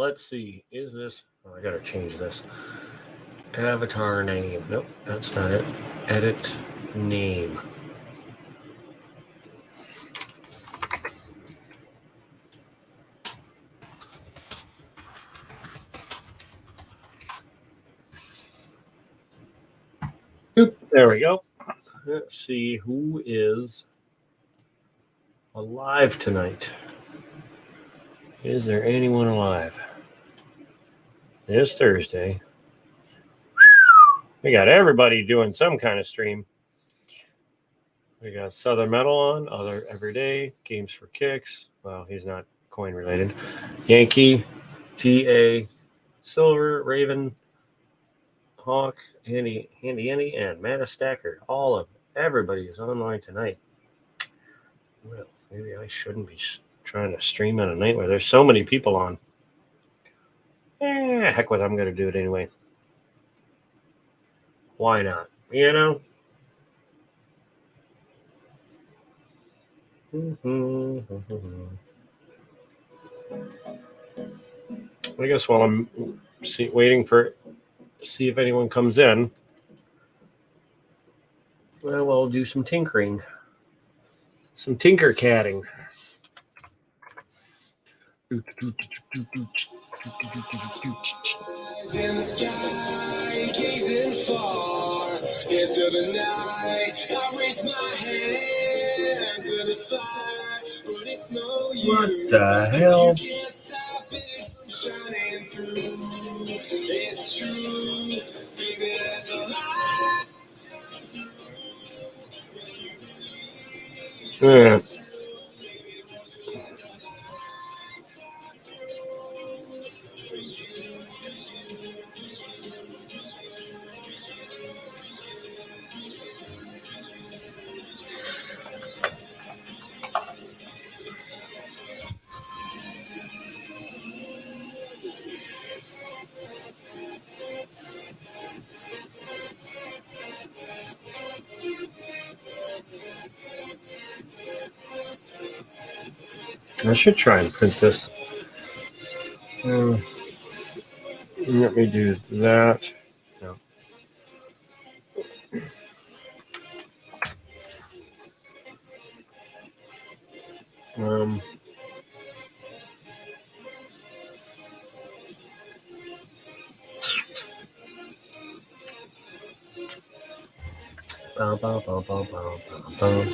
let's see. Is this? Oh, I gotta change this. Avatar name. Nope, that's not it. Edit name. Oop, there we go. Let's see who is alive tonight. Is there anyone alive? It is Thursday. We got everybody doing some kind of stream. We got Southern Metal on, other everyday, Games for Kicks. Well, he's not coin related. Yankee, GA, Silver, Raven, Hawk, Handy, and Mana Stacker. All of everybody is online tonight. Well, maybe I shouldn't be trying to stream on a night where there's so many people on. Heck with it, I'm going to do it anyway. Why not? You know? I guess while I'm waiting for see if anyone comes in, well, we'll do some tinkering, some tinker catting. In the sky, gazing far into the night, I raise my hand to the fire, but it's no use. What the hell? You can't stop it from shining through. It's true, even at the light. Yeah. I should try and print this. Let me do that. No. Bow, bow, bow, bow, bow, bow, bow.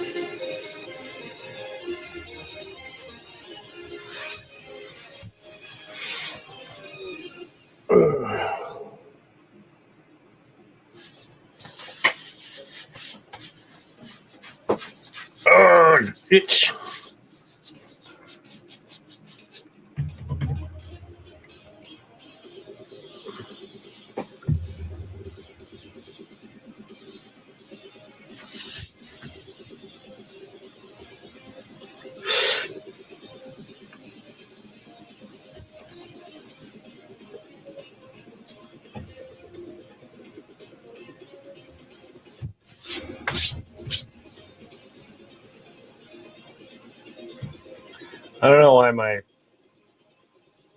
Oh, itch. I don't know why my.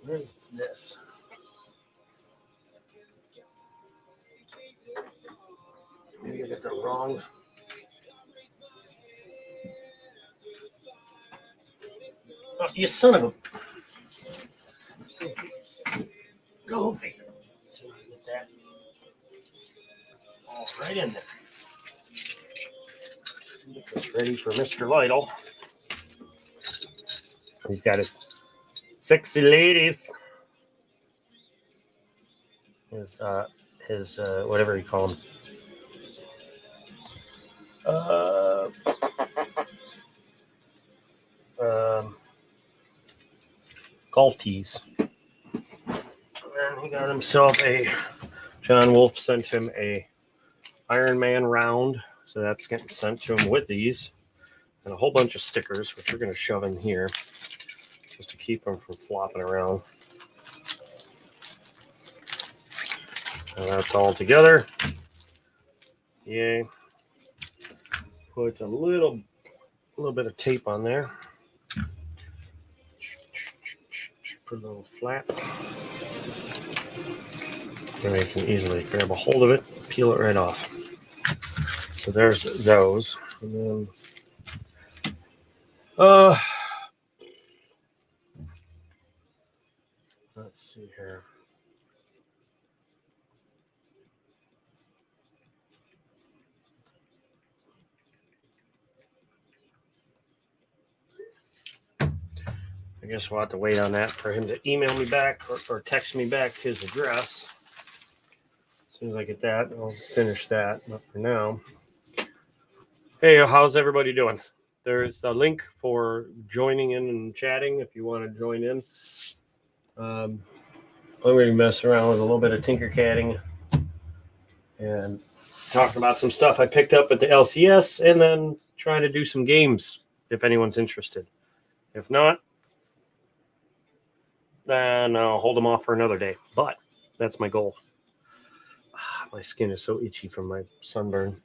What is this? Maybe I got the wrong. Oh, you son of a. Go figure. So we get that all right in there. Get this ready for Mr. Lytle. He's got his sexy ladies. His whatever you call them. Golf tees. And he got himself a. John Wolf sent him a Iron Man round, so that's getting sent to him with these, and a whole bunch of stickers, which we're going to shove in here, just to keep them from flopping around. And that's all together. Yay. Put a little bit of tape on there. Put a little flap. And you can easily grab a hold of it, peel it right off. So there's those. And then, let's see here. I guess we'll have to wait on that for him to email me back or text me back his address. As soon as I get that, I'll finish that. But for now, hey, how's everybody doing? There's a link for joining in and chatting if you want to join in. I'm going to mess around with a little bit of Tinkercading and talk about some stuff I picked up at the LCS and then trying to do some games if anyone's interested. If not, then I'll hold them off for another day. But that's my goal. My skin is so itchy from my sunburn.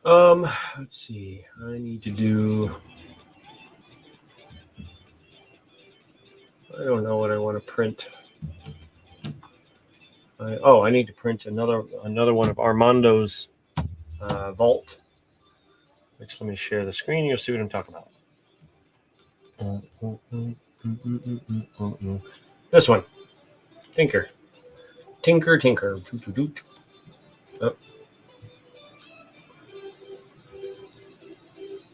Let's see. I need to do. I don't know what I want to print. I need to print another one of Armando's Vault. Which, let me share the screen. You'll see what I'm talking about. This one. Tinker. Oh.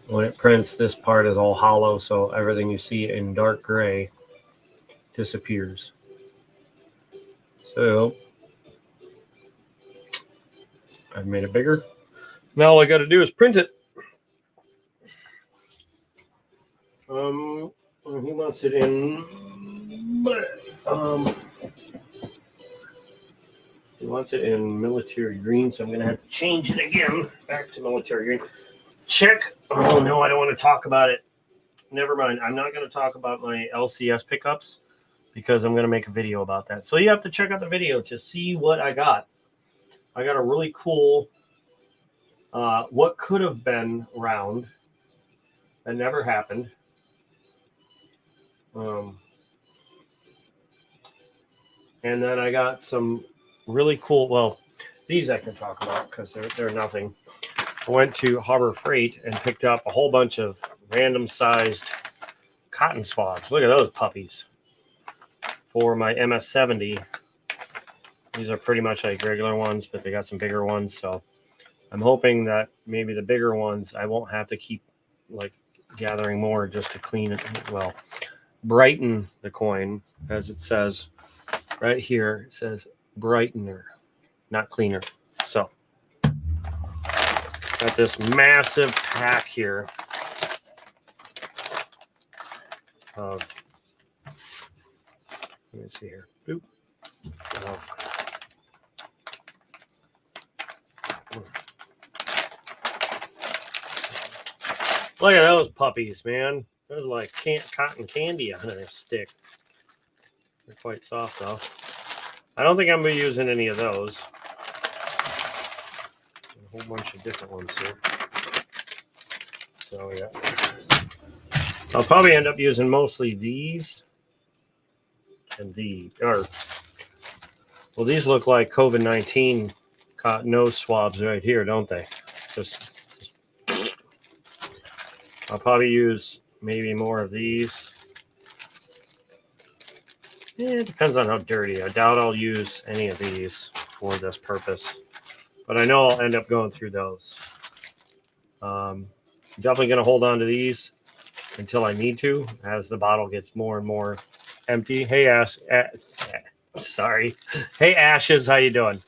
When it prints, this part is all hollow, so everything you see in dark gray disappears. So I've made it bigger. Now all I got to do is print it. He wants it in. He wants it in military green, so I'm going to have to change it again back to military green. Check. Oh no, I don't want to talk about it. Never mind. I'm not going to talk about my LCS pickups because I'm going to make a video about that. So you have to check out the video to see what I got. I got a really cool, what could have been round that never happened. And then I got some really cool, well, these I can talk about because they're nothing. I went to Harbor Freight and picked up a whole bunch of random sized cotton swabs. Look at those puppies for my MS-70. These are pretty much like regular ones, but they got some bigger ones. So I'm hoping that maybe the bigger ones, I won't have to keep like gathering more just to clean it. Well, brighten the coin, as it says right here. It says brightener, not cleaner. So got this massive pack here of, let me see here. Boop. Look at those puppies, man. There's like cotton candy on their stick. They're quite soft, though. I don't think I'm going to be using any of those. A whole bunch of different ones here. So, yeah. I'll probably end up using mostly these and these. Well, these look like COVID-19 nose swabs right here, don't they? I'll probably use maybe more of these. It depends on how dirty. I doubt I'll use any of these for this purpose. But I know I'll end up going through those. Definitely going to hold on to these until I need to, as the bottle gets more and more empty. Hey, Ash. Sorry. Hey, Ashes. How you doing?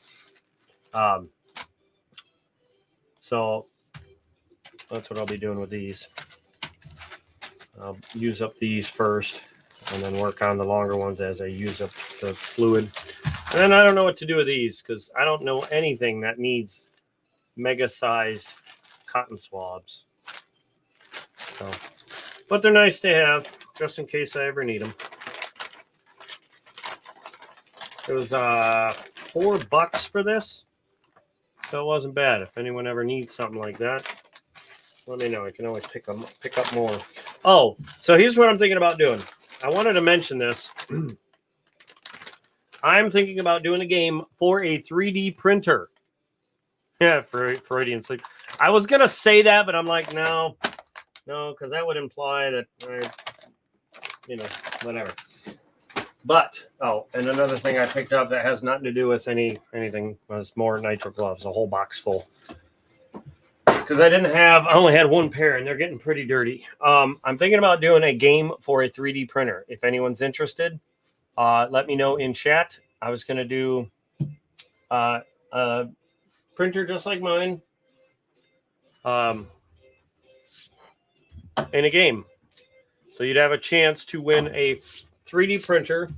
So that's what I'll be doing with these. I'll use up these first and then work on the longer ones as I use up the fluid. And then I don't know what to do with these because I don't know anything that needs mega-sized cotton swabs. So, but they're nice to have just in case I ever need them. It was $4 for this. So it wasn't bad. If anyone ever needs something like that, let me know. I can always pick up more. Oh, so here's what I'm thinking about doing. I wanted to mention this. I'm thinking about doing a game for a 3D printer. Yeah, for Freudian sleep. I was gonna say that, but I'm like, no, because that would imply that whatever. But and another thing I picked up that has nothing to do with anything was more nitro gloves, a whole box full. Because I only had one pair, and they're getting pretty dirty. I'm thinking about doing a game for a 3D printer. If anyone's interested, let me know in chat. I was gonna do a printer just like mine, in a game. So you'd have a chance to win a 3D printer.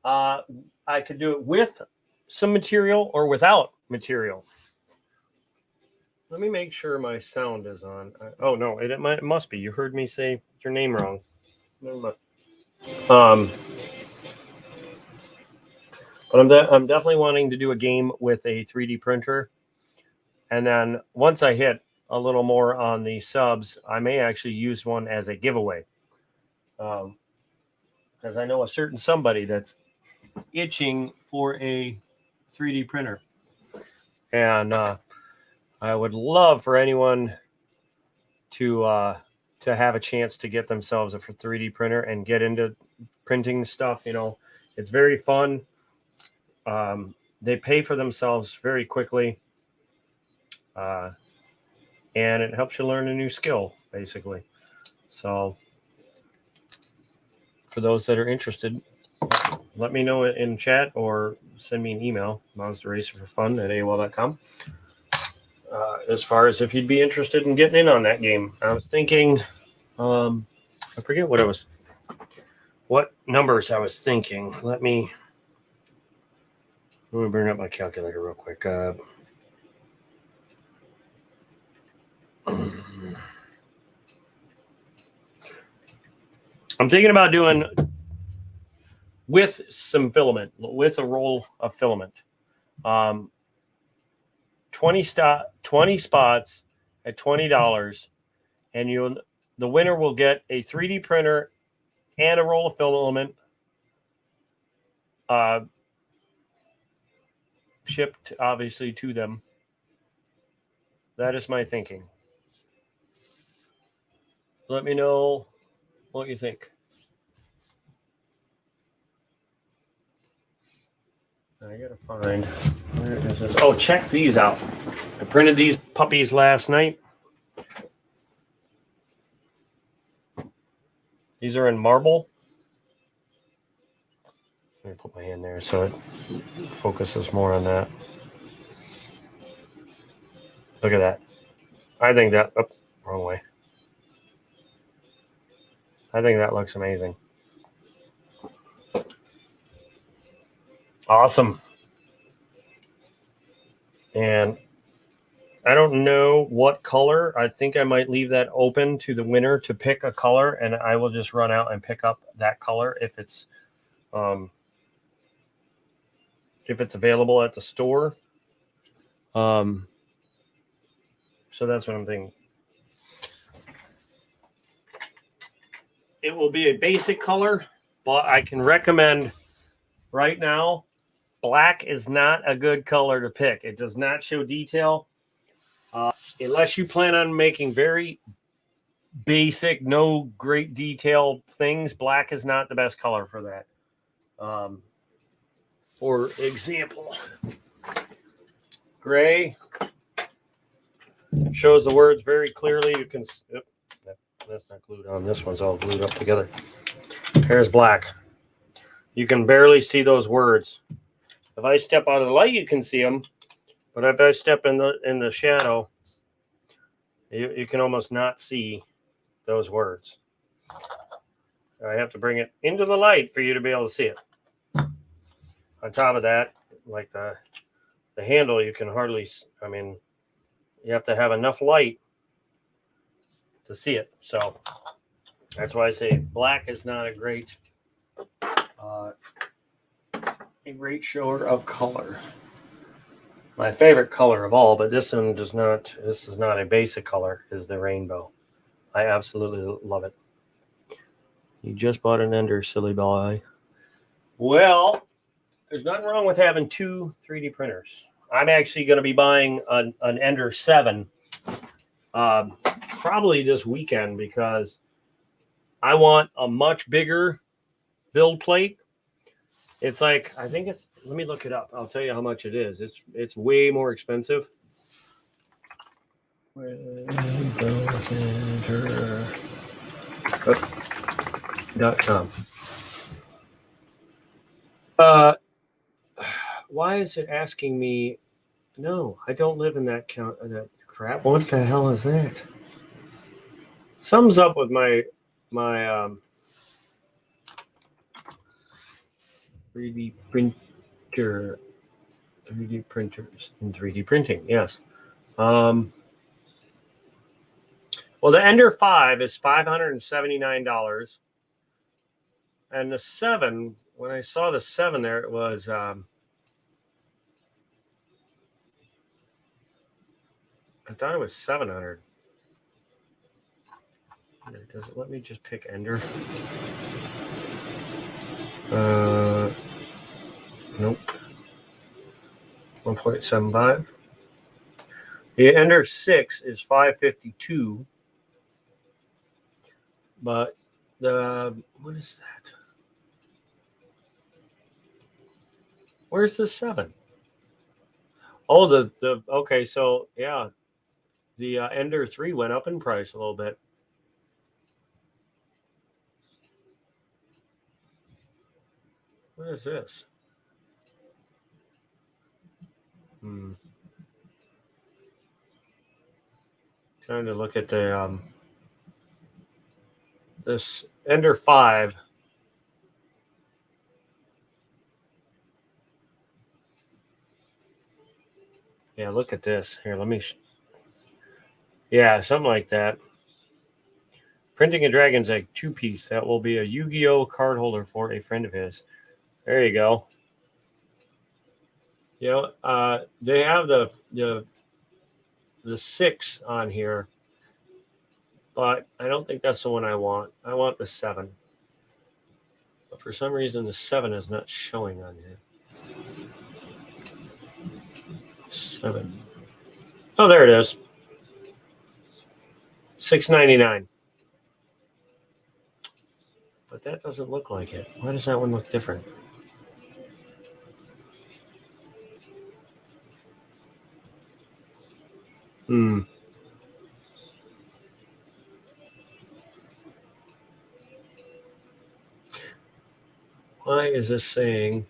I could do it with some material or without material. Let me make sure my sound is on. Oh, no, it must be. You heard me say your name wrong. But I'm definitely wanting to do a game with a 3D printer. And then once I hit a little more on the subs, I may actually use one as a giveaway. Because I know a certain somebody that's itching for a 3D printer. And I would love for anyone to have a chance to get themselves a 3D printer and get into printing stuff. It's very fun. They pay for themselves very quickly. And it helps you learn a new skill, basically. So for those that are interested, let me know in chat or send me an email, monsterracerforfun@aol.com. As far as if you'd be interested in getting in on that game. I was thinking, I forget what numbers I was thinking. Let me bring up my calculator real quick. I'm thinking about doing with some filament, with a roll of filament. 20 spots at $20, and the winner will get a 3D printer and a roll of filament shipped, obviously, to them. That is my thinking. Let me know what you think. I gotta find, where is this? Oh, check these out. I printed these puppies last night. These are in marble. Let me put my hand there so it focuses more on that. Look at that. I think that, wrong way. I think that looks amazing. Awesome. And I don't know what color. I think I might leave that open to the winner to pick a color, and I will just run out and pick up that color if it's available at the store. So that's what I'm thinking. It will be a basic color, but I can recommend right now, black is not a good color to pick. It does not show detail. Unless you plan on making very basic, no great detail things, black is not the best color for that. For example, gray shows the words very clearly. You can, that's not glued on. This one's all glued up together. Here's black. You can barely see those words. If I step out of the light, you can see them. But if I step in the shadow, you can almost not see those words. I have to bring it into the light for you to be able to see it. On top of that, like the handle, you can hardly, you have to have enough light to see it. So that's why I say black is not a great shower of color. My favorite color of all, but this one does not. This is not a basic color. Is the rainbow. I absolutely love it. You just bought an Ender, silly boy. Well, there's nothing wrong with having two 3D printers. I'm actually going to be buying an Ender 7 probably this weekend because I want a much bigger build plate. It's like, I think it's, let me look it up. I'll tell you how much it is. It's way more expensive. .com. Why is it asking me? No, I don't live in that crap. What the hell is that? Sums up with my 3D printer, 3D printers and 3D printing. Yes. Well, the Ender 5 is $579, and the 7. When I saw the 7 there, it was I thought it was $700. Does it let me just pick Ender? Nope. 1.75. The Ender 6 is $552. But what is that? Where's the 7? Oh, the okay, so yeah. The Ender 3 went up in price a little bit. What is this? Trying to look at the this Ender 5. Yeah, look at this. Here, let me. Yeah, something like that. Printing a Dragon's Egg 2-piece. That will be a Yu-Gi-Oh card holder for a friend of his. There you go. You know, they have the 6 on here, but I don't think that's the one I want. I want the 7. But for some reason, the 7 is not showing on here. 7. Oh, there it is. $6.99. But that doesn't look like it. Why does that one look different? Why is this saying?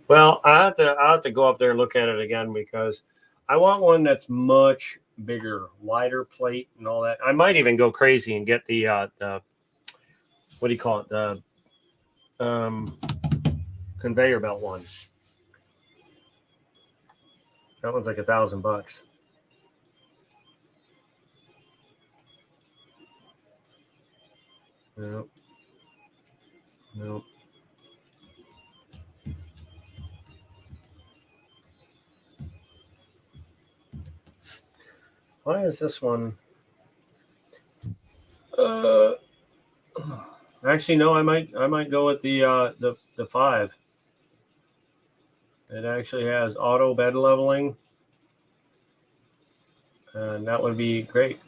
Well, I have to go up there and look at it again because I want one that's much bigger, wider plate and all that. I might even go crazy and get the what do you call it? The conveyor belt one. That one's like $1,000. Nope. Nope. Why is this one? Actually, no. I might go with the 5. It actually has auto bed leveling, and that would be great.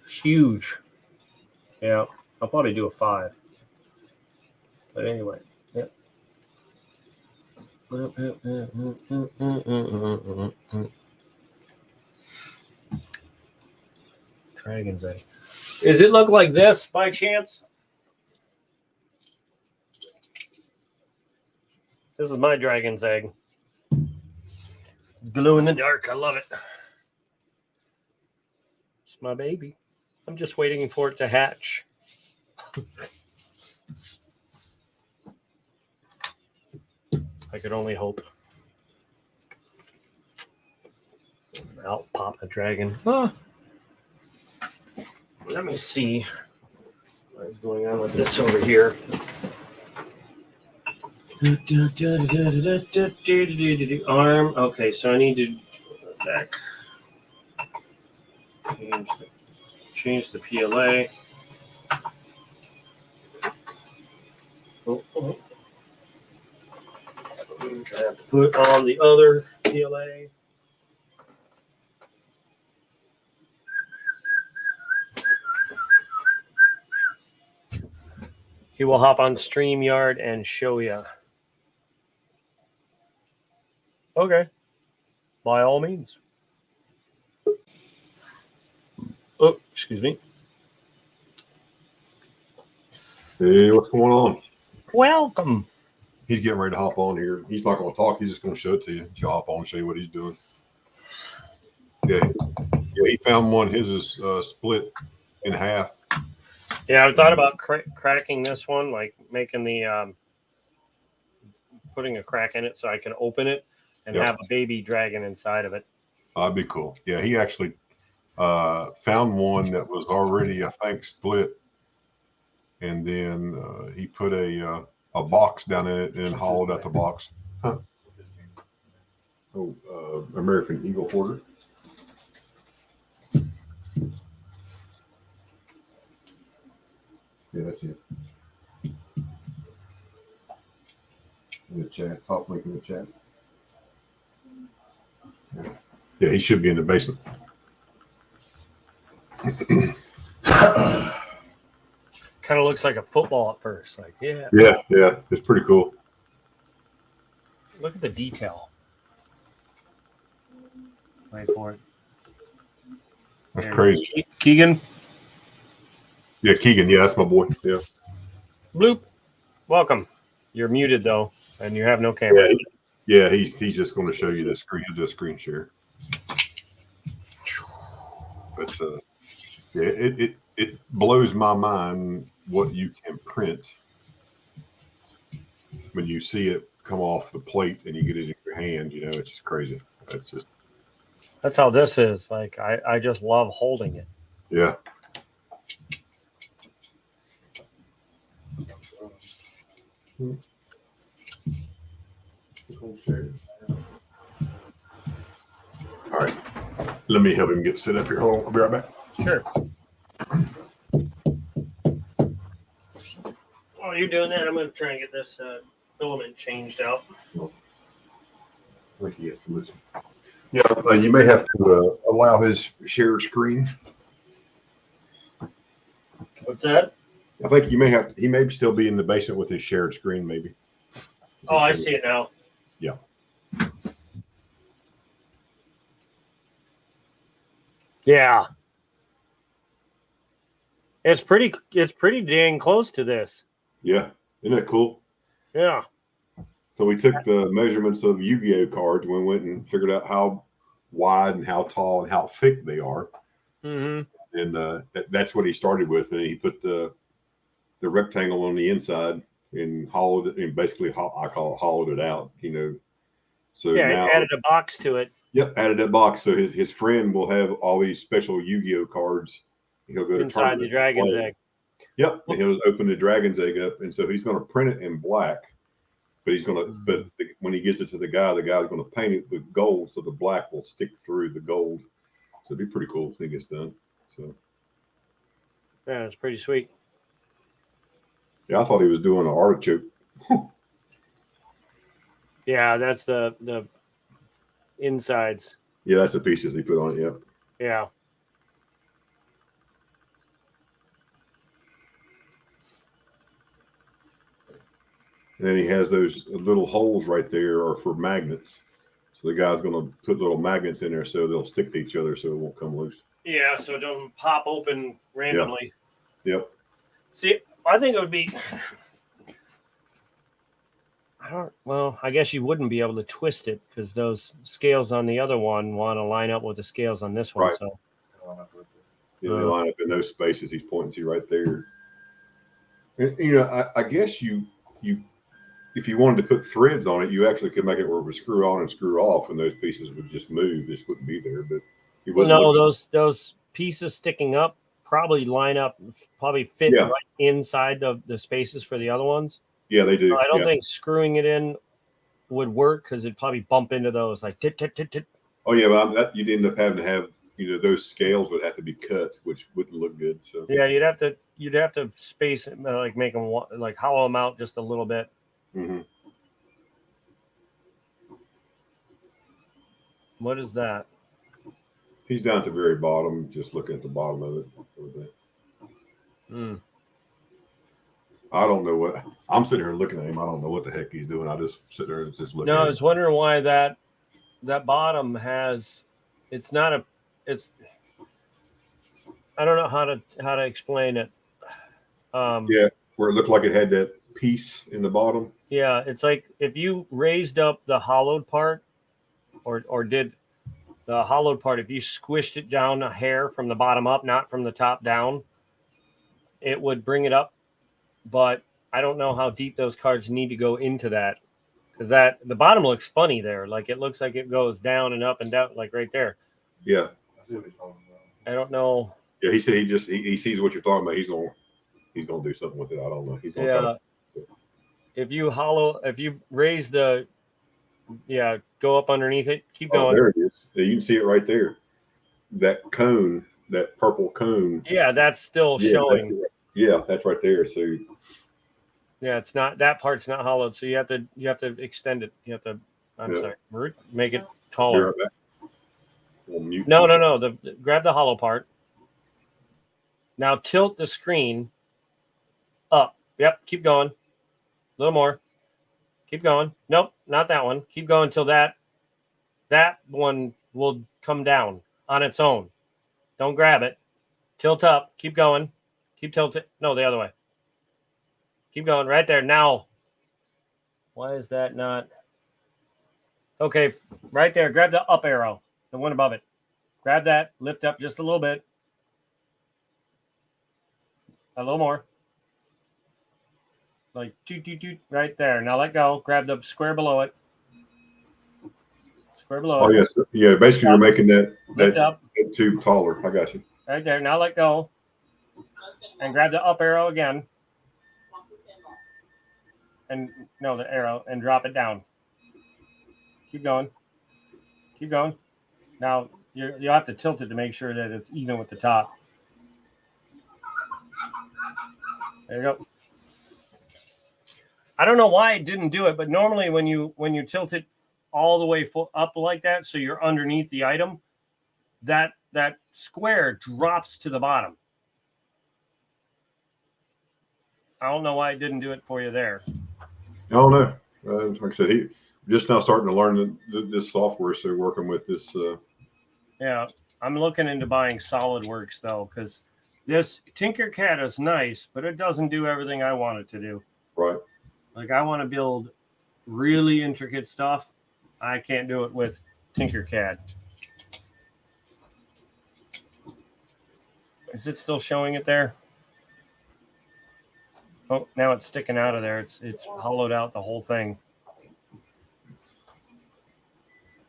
Huge. Yeah, I'll probably do a 5. But anyway, yeah. Dragon's Egg. Does it look like this by chance? This is my Dragon's Egg. It's glow in the dark. I love it. It's my baby. I'm just waiting for it to hatch. I could only hope. Out pop a dragon. Let me see. My What's going on with this over here? Arm. Okay, so I need to back. Change the PLA. Oh. I have to put on the other PLA. He will hop on StreamYard and show you. Okay. By all means. Oh, excuse me. Hey, what's going on? Welcome. He's getting ready to hop on here. He's not going to talk. He's just going to show it to you. He'll hop on and show you what he's doing. Yeah, he found one. His is split in half. Yeah, I thought about cracking this one, like making the putting a crack in it so I can open it and have a baby dragon inside of it. That'd be cool. Yeah, he actually found one that was already, I think, split, and then he put a box down in it and hollowed out the box. Huh. Oh, American Eagle Porter. Yeah, that's it. In the chat, top link in the chat. Yeah, he should be in the basement. Kind of looks like a football at first. Like, yeah. Yeah, it's pretty cool. Look at the detail. Wait for it. That's There crazy. Keegan. Yeah, Keegan. Yeah, that's my boy. Yeah. Bloop. Welcome. You're muted though, and you have no camera. Yeah, he's just going to show you the screen. He'll do a screen share. But yeah, it blows my mind what you can print when you see it come off the plate and you get it in your hand. You know, it's just crazy. That's how this is. Like I just love holding it. Yeah. All right. Let me help him get set up here. Hold on. I'll be right back. Sure. While you're doing that, I'm going to try and get this filament changed out. I think he has to listen. Yeah, you may have to allow his share screen. What's that? I think he may still be in the basement with his shared screen, maybe. Oh, I see it now. Yeah. Yeah. It's pretty dang close to this. Yeah. Isn't that cool? Yeah. So we took the measurements of Yu-Gi-Oh cards. We went and figured out how wide and how tall and how thick they are. Mm-hmm. And that's what he started with. And he put the rectangle on the inside and hollowed it, and basically I call it hollowed it out, you know. So yeah, now, added a box to it. Yep, added that box. So his friend will have all these special Yu-Gi-Oh cards. He'll go to Inside the dragon's egg. Yep, and he'll open the dragon's egg up, and so he's going to print it in black. But when he gives it to the guy's going to paint it with gold, so the black will stick through the gold. So it'd be pretty cool if it gets done. So yeah, it's pretty sweet. Yeah, I thought he was doing an artichoke. Yeah, that's the insides. Yeah, that's the pieces he put on it. Yeah. Yeah. And then he has those little holes right there are for magnets. So the guy's going to put little magnets in there so they'll stick to each other so it won't come loose. Yeah, so it don't pop open randomly. Yep. See, I think it would be. I guess you wouldn't be able to twist it because those scales on the other one want to line up with the scales on this one. Right. So Yeah, they line up in those spaces he's pointing to right there. And, you know, I guess you if you wanted to put threads on it, you actually could make it where it would screw on and screw off, and those pieces would just move. This wouldn't be there, but no, those pieces sticking up probably line up, probably fit Yeah. right inside the spaces for the other ones. Yeah, they do. So I don't Yeah. think screwing it in would work because it'd probably bump into those like tit tit tit tit. Oh yeah, but you'd end up having to have those scales would have to be cut, which wouldn't look good. So Yeah, you'd have to space it, like make them like hollow them out just a little bit. mhm. What is that? He's down at the very bottom, just looking at the bottom of it. Over there. Hmm. I don't know what I'm sitting here looking at him. I don't know what the heck he's doing. I just sit there and just look No, at I him. was wondering why that bottom has. It's not a. It's. I don't know how to explain it. Yeah, where it looked like it had that piece in the bottom. Yeah, it's like if you raised up the hollowed part, or did the hollowed part, if you squished it down a hair from the bottom up, not from the top down, it would bring it up. But I don't know how deep those cards need to go into that, because the bottom looks funny there. Like it looks like it goes down and up and down, like right there. Yeah, I don't know. yeah. He said he sees what you're talking about. He's gonna do something with it. I don't know. He's gonna try Yeah. If you raise go up underneath it, keep Oh, going. there it is. Yeah, you can see it right there. That cone, that purple cone. Yeah, that's still showing. That's right there. So Yeah, it's not, that part's not hollowed, so you have to extend it. You have to. I'm Yeah. sorry, make it you're taller. right back. We'll mute No. this. Grab the hollow part. Now tilt the screen up. Yep, keep going. A little more. Keep going. Nope, not that one. Keep going until that one will come down on its own. Don't grab it. Tilt up. Keep going. Keep tilting. No, the other way. Keep going right there. Now, why is that not? Okay, right there. Grab the up arrow, the one above it. Grab that. Lift up just a little bit. A little more. Like toot, right there. Now let go. Grab the square below it. Square below Oh it. yes, yeah. Basically, you're making that Lift up. that tube taller. I got you. Right there. Now let go. And grab the up arrow again. And no, the arrow, and drop it down. Keep going. Keep going. Now you have to tilt it to make sure that it's even with the top. There you go. I don't know why it didn't do it, but normally when you tilt it all the way up like that, so you're underneath the item, that square drops to the bottom. I don't know why it didn't do it for you there. I don't know. Like I said, he just now starting to learn this software, so working with this. Yeah, I'm looking into buying SolidWorks though, because this Tinkercad is nice, but it doesn't do everything I want it to do. Right. Like I want to build really intricate stuff. I can't do it with Tinkercad. Is it still showing it there? Oh, now it's sticking out of there. It's hollowed out the whole thing.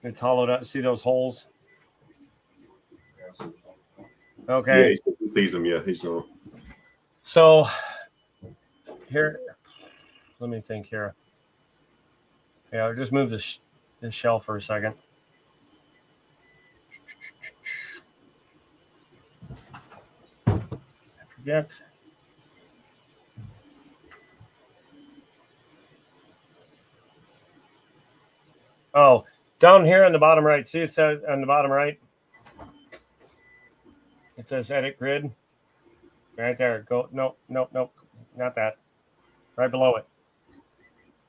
It's hollowed out. See those holes? Okay. Yeah, he sees them. Yeah, he's going. So here, let me think here. Yeah, I'll just move this shelf for a second. I forget. Oh, down here on the bottom right. See it says on the bottom right? It says edit grid. Right there. Go. Nope. Not that. Right below it.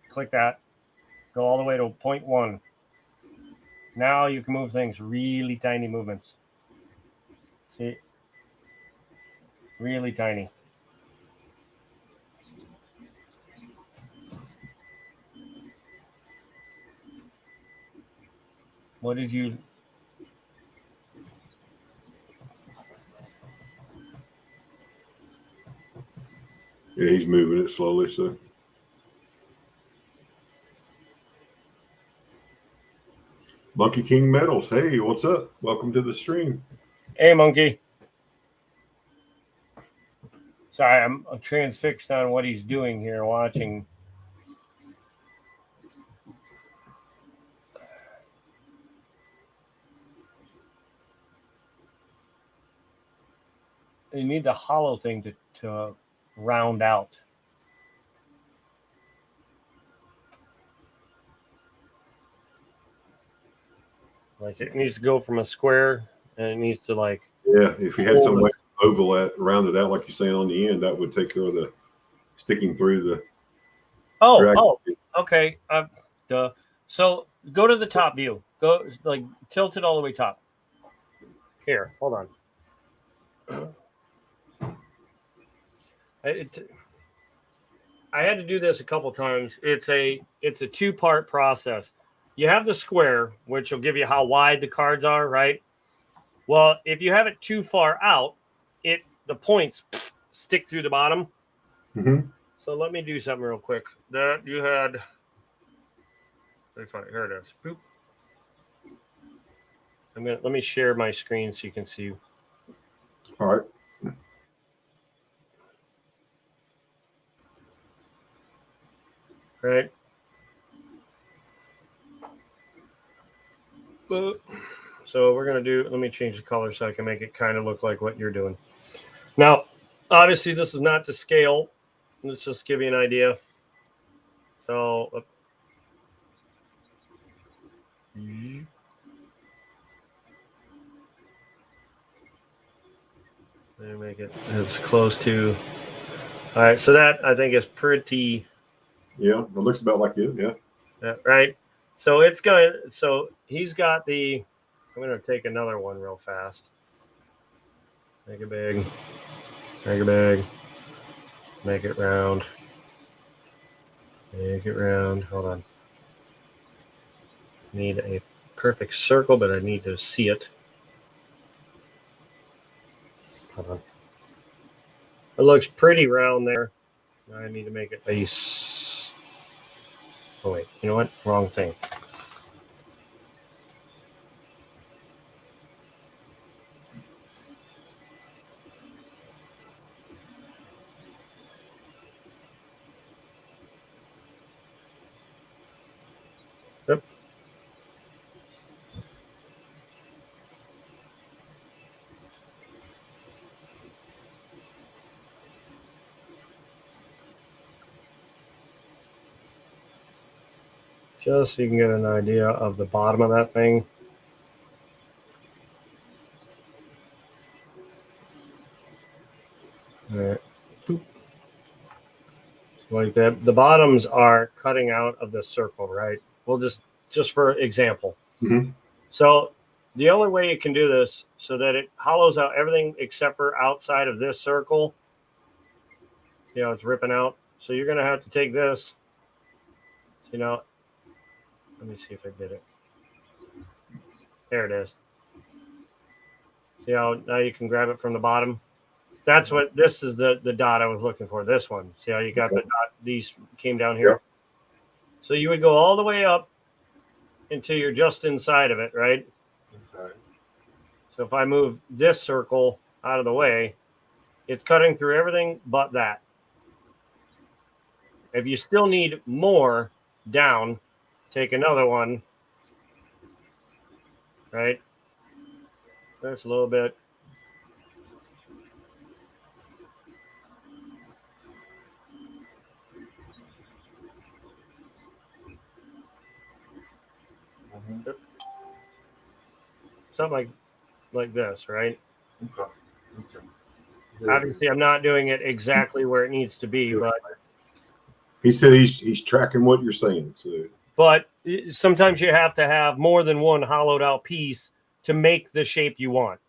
Click that. Go all the way to 0.1. Now you can move things really tiny movements. See? Really tiny. What did you... Yeah, he's moving it slowly. So, Monkey King Metals. Hey, what's up? Welcome to the stream. Hey, Monkey. Sorry, I'm transfixed on what he's doing here, watching. You need the hollow thing to round out. Like it needs to go from a square, and it needs to like. Yeah, if you had some way to oval that, round it out like you're saying on the end, that would take care of the sticking through the. Oh, okay. So go to the top view. Go like tilt it all the way top. Here, hold on. I had to do this a couple times. It's a 2-part process. You have the square, which will give you how wide the cards are, right? Well, if you have it too far out, the points stick through the bottom. Mm-hmm. So let me do something real quick. That you had. Here it is. Boop. Let me share my screen so you can see. All right. Right. So we're going to do, let me change the color so I can make it kind of look like what you're doing. Now, obviously, this is not to scale. Let's just give you an idea. So, let me make it as close to. All right, so that I think is pretty. Yeah, it looks about like it. Yeah. Right. So it's going. So he's got the. I'm going to take another one real fast. Make it big. Make it big. Make it round. Make it round. Hold on. Need a perfect circle, but I need to see it. Hold on. It looks pretty round there. I need to make it base. Oh, wait. You know what? Wrong thing. Yep. Just so you can get an idea of the bottom of that thing. All right. Like that. The bottoms are cutting out of the circle, right? We'll just for example. Mm-hmm. So the only way you can do this so that it hollows out everything except for outside of this circle. See how it's ripping out? So you're going to have to take this. Let me see if I did it. There it is. See how now you can grab it from the bottom? That's what this is the dot I was looking for. This one. See how you got the dot? These came down here. Yep. So you would go all the way up until you're just inside of it, right? Okay. So if I move this circle out of the way, it's cutting through everything but that. If you still need more down, take another one, right? There's a little bit. Mm-hmm. Something like this, right? Okay. Obviously, I'm not doing it exactly where it needs to be, but he said he's tracking what you're saying. So. But sometimes you have to have more than one hollowed out piece to make the shape you want.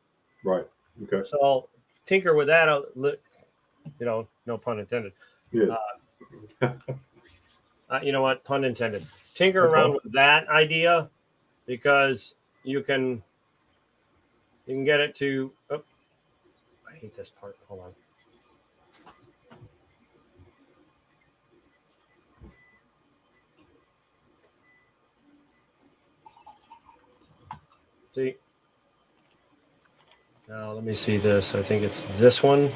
Right. Okay. So tinker with that, no pun intended. Yeah. You know what? Pun intended. Tinker around with that idea because you can get it to. Oh, I hate this part. Hold on. See. Now let me see this. I think it's this one.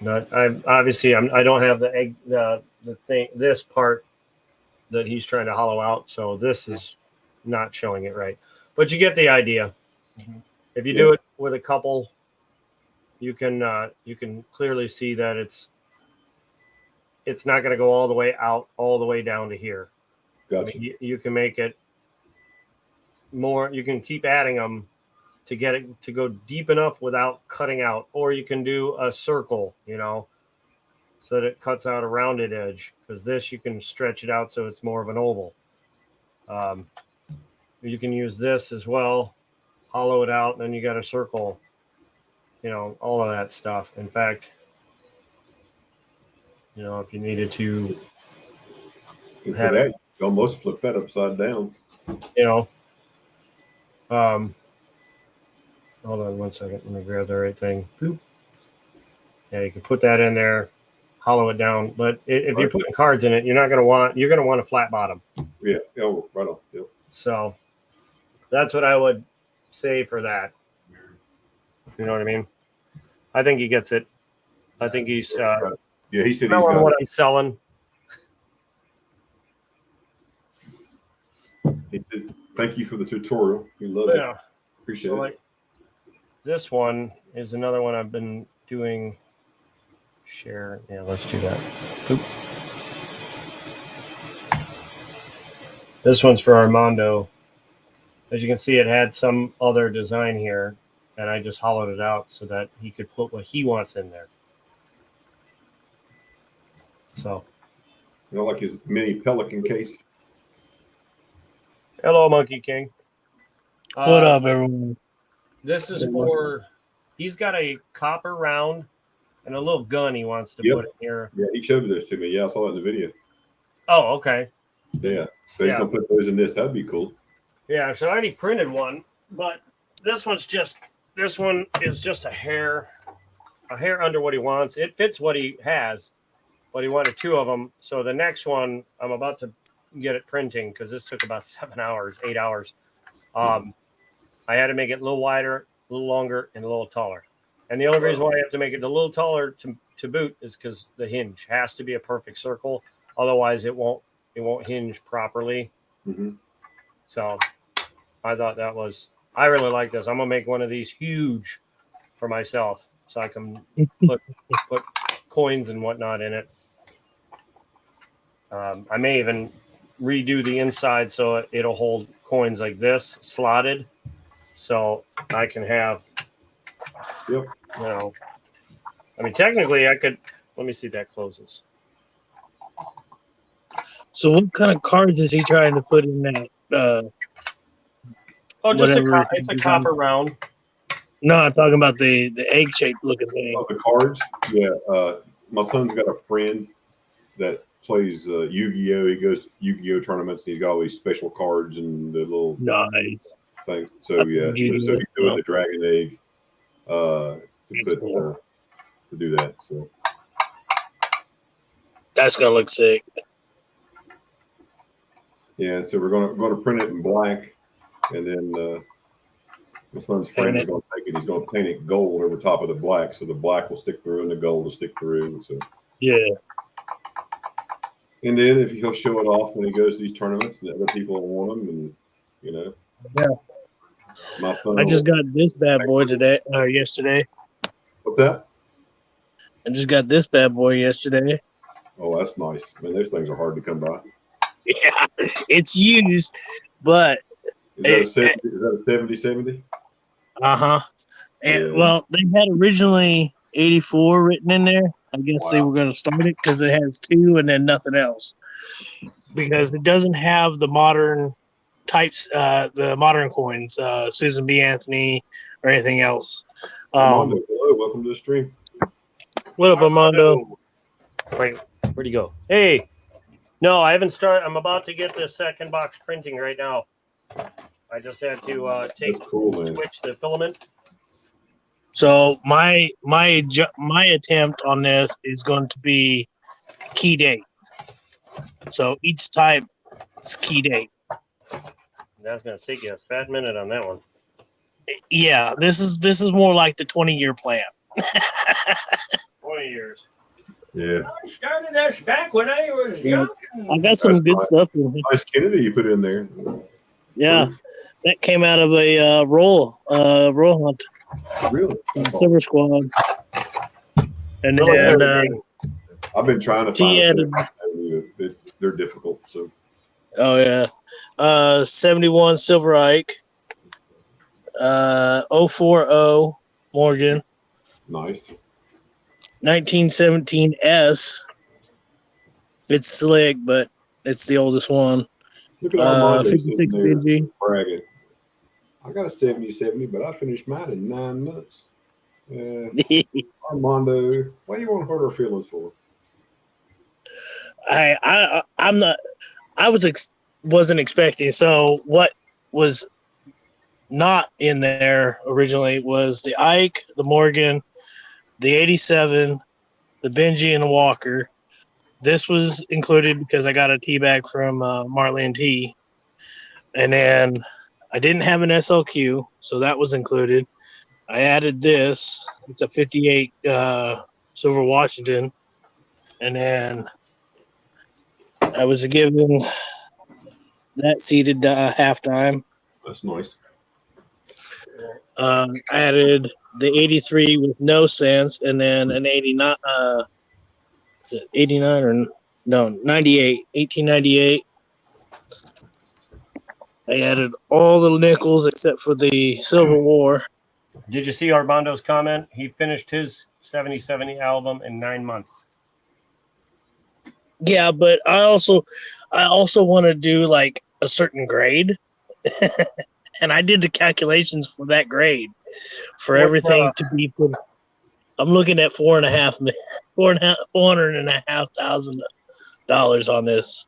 Not I obviously I don't have the egg the thing this part that he's trying to hollow out, so this is not showing it right. But you get the idea. Mhm. If you Yeah. do it with a couple, you can clearly see that it's not going to go all the way out, all the way down to here. I Gotcha. mean, you can make it more. You can keep adding them to get it to go deep enough without cutting out, or you can do a circle, so that it cuts out a rounded edge. Because this, you can stretch it out so it's more of an oval. You can use this as well, hollow it out, and then you got a circle. All of that stuff. In fact, if you needed to, And for have that, you almost flip that upside down. Hold on one second. Let me grab the right thing. Boop. Yeah, you can put that in there, hollow it down. But if you're putting cards in it, you're going to want a flat bottom. Yeah. Oh, right on. Yep. So that's what I would say for that. You know what I mean? I think he gets it. I think he's Yeah, he said he's knowing got what I'm selling. He said, "Thank you for the tutorial. He loves it. Yeah. Appreciate So it." like, this one is another one I've been doing. Share. Yeah, let's do that. Boop. This one's for Armando. As you can see, it had some other design here, and I just hollowed it out so that he could put what he wants in there. So, Like his mini Pelican case. hello, Monkey King. What up, everyone? This is for. He's got a copper round and a little gun he wants to Yep. put in here. Yeah, he showed this to me. Yeah, I saw it in the video. Oh, okay. Yeah. So he's Yeah. gonna put those in this. That'd be cool. Yeah, so I already printed one, but this one is just a hair under what he wants. It fits what he has, but he wanted 2 of them. So the next one, I'm about to get it printing because this took about 7 hours, 8 hours. I had to make it a little wider, a little longer, and a little taller. And the only reason why I have to make it a little taller to boot is because the hinge has to be a perfect circle. Otherwise, it won't hinge properly. Mm-hmm. So I thought I really like this. I'm gonna make one of these huge for myself so I can put coins and whatnot in it. I may even redo the inside so it'll hold coins like this slotted, so I can have. Yep. I mean, technically, I could. Let me see if that closes. So, what kind of cards is he trying to put in that? Just Whatever it's a copper round. No, I'm talking about the egg-shaped looking thing. Oh, the cards. Yeah. My son's got a friend that plays Yu-Gi-Oh. He goes to Yu-Gi-Oh tournaments. And he's got all these special cards and the little Nice. thing. So yeah. So he's doing the dragon egg. That's cool. To do that. So That's gonna look sick. yeah, so we're gonna print it in black, and then my son's friend is gonna take it. He's gonna paint it gold over top of the black, so the black will stick through and the gold will stick through. So Yeah. and then if he'll show it off when he goes to these tournaments, and other people will want them, and Yeah. my son. I just got this bad boy yesterday. What's that? I just got this bad boy yesterday. Oh, that's nice. Man, those things are hard to come by. Yeah, it's used, but Is that a 70? uh-huh. And Yeah. well, they had originally 84 written in there. I guess they Wow. were going to start it because it has 2 and then nothing else. Because it doesn't have the modern types, the modern coins, Susan B. Anthony or anything else. Armando, hello, welcome to the stream. What up, Armando? Wait, where'd he go? Hey, no, I haven't started. I'm about to get the second box printing right now. I just had to That's cool, man. switch the filament. So my attempt on this is going to be key dates. So each type is key date. That's gonna take you a fat minute on that one. Yeah, this is more like the 20-year plan. 20 years. Yeah. I started this back when I was young. I got some That's good nice. stuff in here. Nice Kennedy you put in there. Yeah, that came out of a roll hunt, Really? Silver Squad. And Military then game. I've been trying to T find a added, set. They're difficult. So oh yeah, 71 Silver Ike, 040 Morgan, nice. 1917 S. It's slick, but it's the oldest one. Look at Armando sitting 56 there Benji. bragging. I got a 70-70, but I finished mine in 9 months. Armando, why you want to hurt our feelings for? I'm not. I wasn't expecting. So what was not in there originally was the Ike, the Morgan, the 87, the Benji, and the Walker. This was included because I got a tea bag from Marlene T. And then I didn't have an SLQ, so that was included. I added this. It's a 58 Silver Washington. And then I was given that seated halftime. That's nice. I added the 83 with no sense, and then an 89. Is it 89 or no? 98. 1898. I added all the nickels except for the Civil War. Did you see Armando's comment? He finished his 70-70 album in 9 months. Yeah, but I also want to do like a certain grade, and I did the calculations for that grade for everything to be put. I'm looking at $450,000 on this.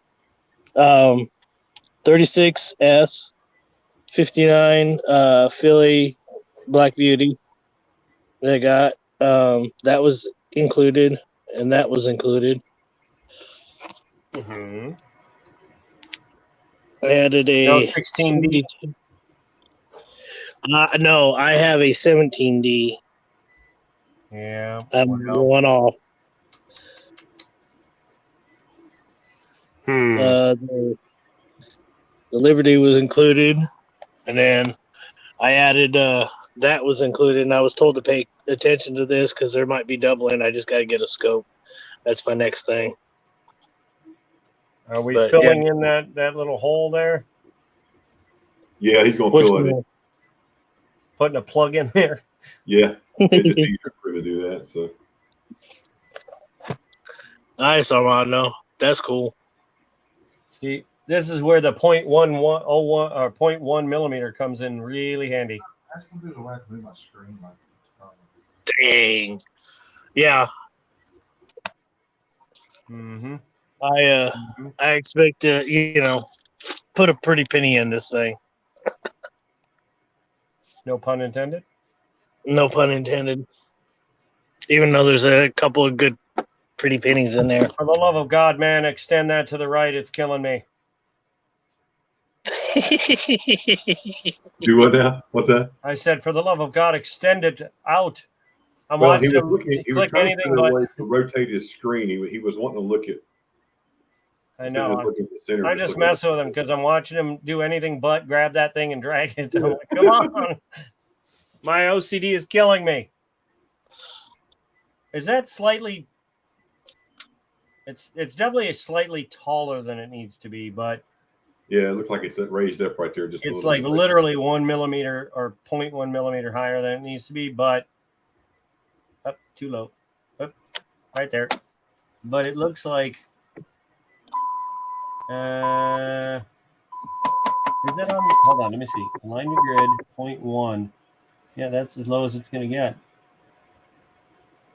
36 S, 59 Philly Black Beauty. They got that was included, and that was included. Mm-hmm. I added a No 16D. No, I have a 17D. Yeah. I'm one off. The Liberty was included, and then I added that was included, and I was told to pay attention to this because there might be doubling. I just got to get a scope. That's my next thing. Are we filling in that little hole there? Yeah, he's going to fill it in. Putting a plug in there? Yeah, it's just easier for him to do that. So nice, Armando. That's cool. See, this is where the 0.1101 or 0.1 millimeter comes in really handy. That's gonna be the way I move my screen. Dang. Yeah. Mm-hmm. I expect to put a pretty penny in this thing. No pun intended. No pun intended. Even though there's a couple of good pretty pennies in there. For the love of God, man, extend that to the right. It's killing me. do what now? What's that? I said, for the love of God, extend it out. I'm Well, watching he was him looking. He was click trying anything to but. way to rotate his screen. He was wanting to look at. I instead of know. looking at the center, I just looking at mess with him because I'm watching him do anything but grab that thing and drag it. I'm like, come on. My OCD is killing me. Is that slightly? It's definitely slightly taller than it needs to be, but Yeah, it looks like it's raised up right there. Just a it's little like bit. literally 1 millimeter or 0.1 millimeter higher than it needs to be, but up too low. Up right there. But it looks like is that on? Hold on, let me see. Align your grid 0.1. Yeah, that's as low as it's gonna get.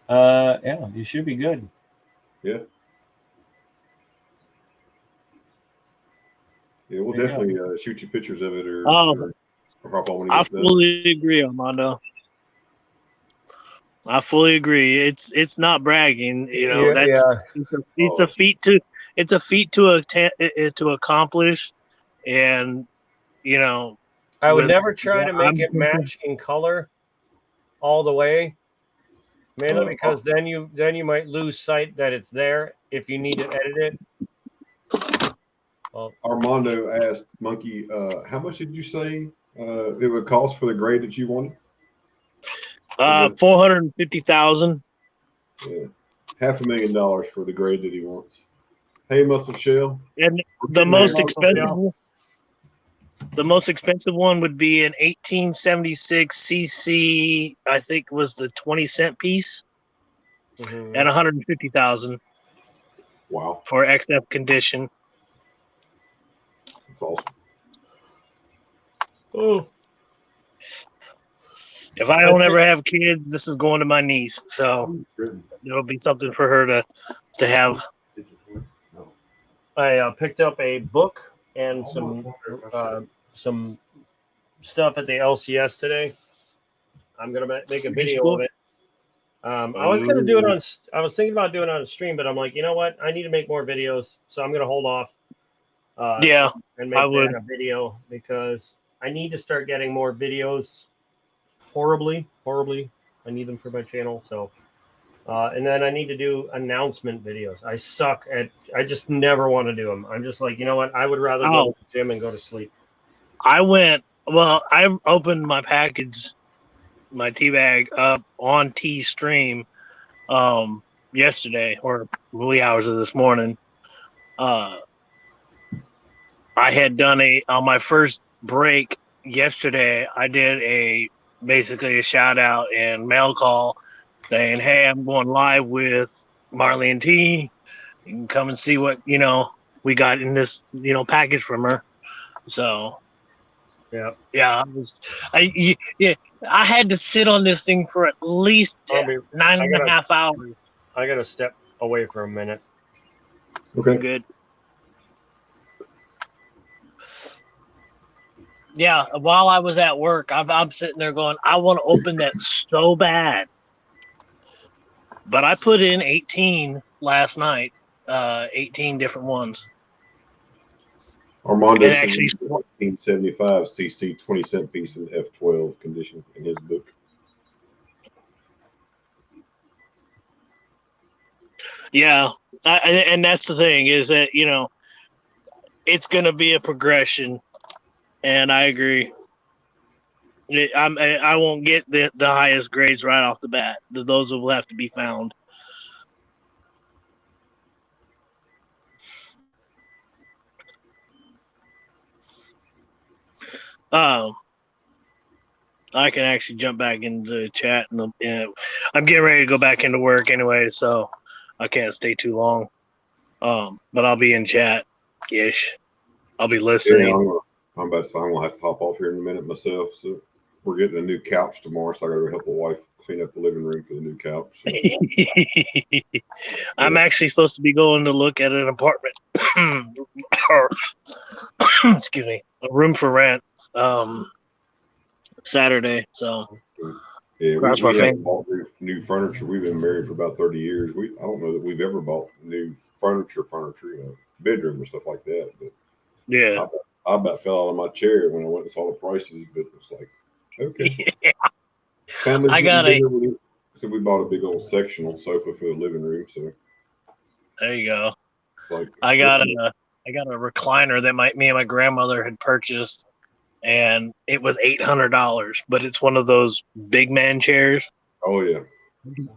Yeah, you should be good. Yeah. Yeah, we'll There you definitely shoot you pictures of it or hop on when I it gets done. fully agree, Armando. I fully agree. It's not bragging, it's a feat to accomplish, and I would never try to make it match in color all the way, mainly because then you might lose sight that it's there if you need to edit it. Well, Armando asked Monkey, how much did you say it would cost for the grade that you wanted? 450,000. Yeah. $500,000 for the grade that he wants. Hey, Muscle Shell. And We're the getting most there. expensive one would be an 1876 cc. I think was the 20-cent piece, mhm. and 150,000 Wow, for XF condition. that's awesome. Oh, If I don't ever have kids, this is going to my niece, so it'll be something for her to have. I picked up a book and some stuff at the LCS today. I'm gonna make a video of it. I was gonna do it on. I was thinking about doing it on a stream, but I'm like, you know what? I need to make more videos, so I'm gonna hold off. Yeah, and make I would. that a video because I need to start getting more videos. Horribly. I need them for my channel. So, and then I need to do announcement videos. I suck at. I just never want to do them. I'm just like, you know what? I would rather go to the gym and go to sleep. I opened my package, my tea bag up on T Stream yesterday or wee hours of this morning. I had done on my first break yesterday. I did basically a shout out and mail call saying, "Hey, I'm going live with Marley and T. You can come and see what we got in this package from her." So yeah, I had to sit on this thing for at least 9.5 hours. I gotta step away for a minute. Okay. Good. Yeah, while I was at work, I'm sitting there going, I want to open that so bad. But I put in 18 last night, 18 different ones. Armando And says actually- he's 1975 cc 20-cent piece in F12 condition in his book. Yeah, and that's the thing is that it's going to be a progression, and I agree. I won't get the highest grades right off the bat. Those will have to be found. I can actually jump back into the chat, and I'm getting ready to go back into work anyway, so I can't stay too long. But I'll be in chat ish. I'll be listening. Yeah, I'm about to say I'm gonna have to hop off here in a minute myself. So we're getting a new couch tomorrow, so I gotta help my wife clean up the living room for the new couch. So. I'm actually supposed to be going to look at an apartment. Excuse me, a room for rent. Saturday. So yeah, we my haven't bought new furniture. We've been married for about 30 years. I don't know that we've ever bought new furniture, bedroom or stuff like that. But yeah, I about fell out of my chair when I went and saw the prices. But it was like, okay. Yeah. So we bought a big old sectional sofa for the living room. So there you go. it's like I got a recliner that me and my grandmother had purchased, and it was $800, but it's one of those big man chairs. Oh yeah.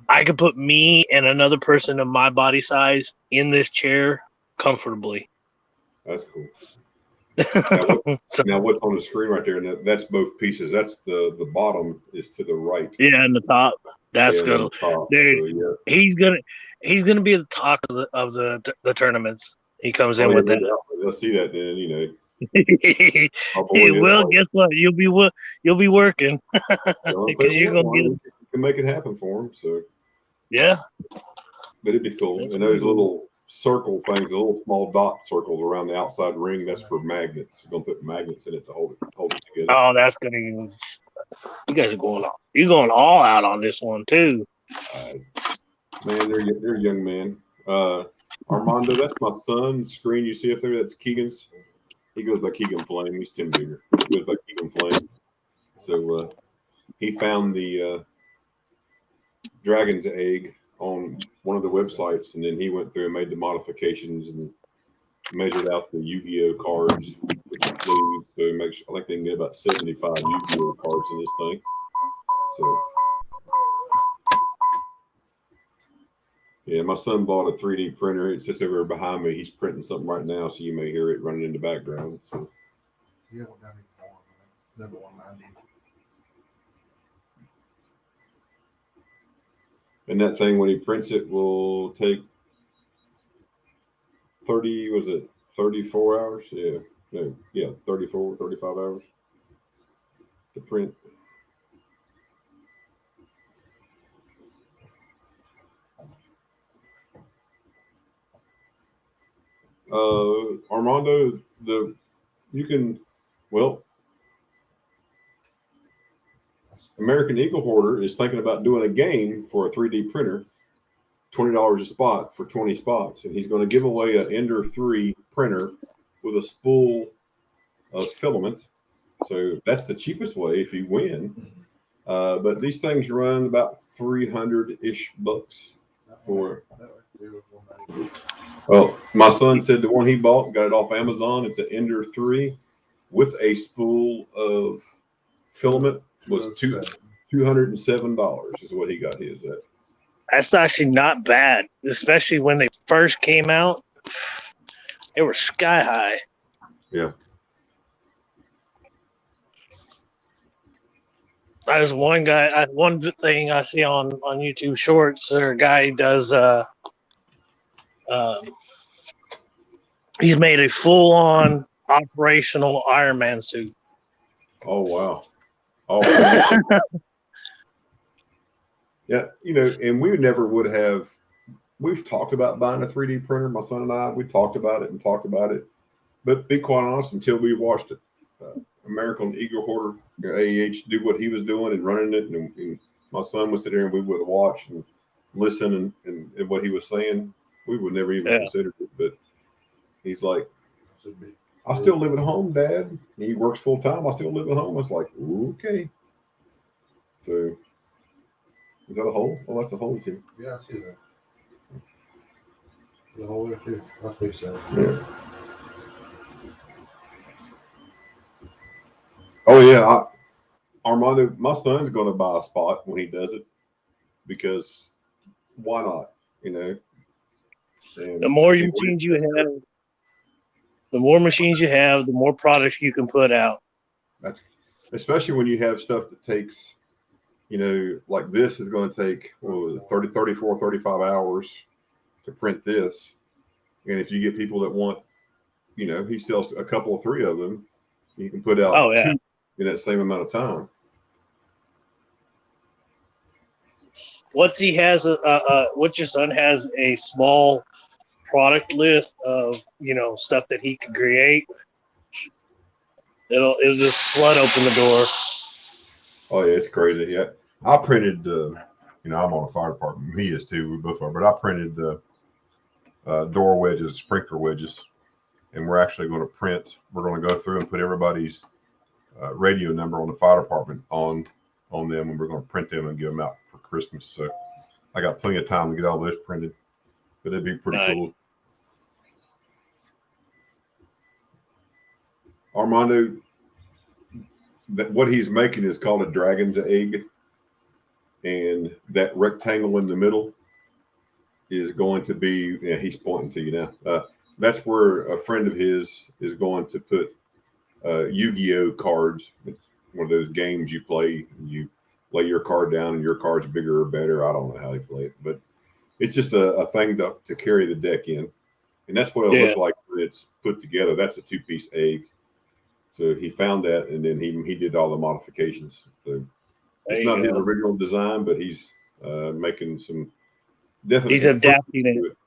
I could put me and another person of my body size in this chair comfortably. That's cool. So, now what's on the screen right there? And that's both pieces. That's the bottom is to the right. yeah, and the top. That's good, dude. So, yeah. He's gonna be the talk of the tournaments. He comes in with that. They'll see that then, Hey, well, guess what? You'll be working because you're gonna get. You can make it happen for him. So yeah, but it'd be cool. That's and those cool. little circle things, the little small dot circles around the outside ring, that's for magnets. You're gonna put magnets in it to hold it together. Oh, that's gonna. You guys are going all. You're going all out on this one too. Man, they're young men. Armando, that's my son's screen. You see up there? That's Keegan's. He goes by Keegan Flame. He's 10 bigger. He goes by Keegan Flame. So he found the Dragon's Egg on one of the websites, and then he went through and made the modifications and measured out the Yu-Gi-Oh cards with the sleeves. So he makes, I think they can get about 75 Yu-Gi-Oh cards in this thing. So yeah, my son bought a 3D printer. It sits over behind me. He's printing something right now, so you may hear it running in the background. So Yeah, we're down even more. Number 190. and that thing, when he prints it, will take 30, was it 34 hours? Yeah. No, yeah, 34, 35 hours to print. Armando, you can, well, American Eagle Hoarder is thinking about doing a game for a 3D printer, $20 a spot for 20 spots, and he's going to give away an Ender 3 printer with a spool of filament. So that's the cheapest way if you win. But these things run about 300-ish bucks for. Well, my son said the one he bought, got it off Amazon. It's an Ender 3 with a spool of filament. Was $207 is what he got his at. That's actually not bad, especially when they first came out. They were sky high. Yeah. There's one guy. One thing I see on YouTube Shorts, or a guy does. He's made a full-on operational Iron Man suit. Oh wow. Oh yeah, you know, and we never would have. We've talked about buying a 3D printer. My son and I, we talked about it. But be quite honest, until we watched it, American Eagle Hoarder, AEH, do what he was doing and running it, and my son would sit there and we would watch and listen and what he was saying. We would never even consider it. But he's like, I still live at home, Dad. He works full time. I still live at home. I was like, okay. So, is that a hole? Oh, that's a hole too. Yeah, I see that. The whole way too. I think so. Yeah. Oh yeah, Armando, my son's going to buy a spot when he does it because why not? You know. And The more machines you have, the more products you can put out. That's especially when you have stuff that takes, you know, like this is going to take 30, 34, 35 hours to print this. And if you get people that want, you know, he sells a couple or three of them, you can put out two in that same amount of time. What your son has a small product list of, you know, stuff that he can create. It'll just flood open the door. Oh yeah, it's crazy. Yeah, I printed. You know, I'm on the fire department. He is too. We both are. But I printed door wedges, sprinkler wedges, and we're actually going to print. We're going to go through and put everybody's radio number on the fire department on them, and we're going to print them and give them out for Christmas. So I got plenty of time to get all this printed, but it'd be pretty cool. Armando, what he's making is called a dragon's egg, and that rectangle in the middle is going to be, yeah, he's pointing to you now. That's where a friend of his is going to put Yu-Gi-Oh cards. It's one of those games you play, and you lay your card down and your card's bigger or better. I don't know how they play it, but it's just a thing to carry the deck in. And that's what it'll look like when it's put together. That's a 2-piece egg. So he found that, and then he did all the modifications. So it's not his original design, but he's making some definite. He's adapting it.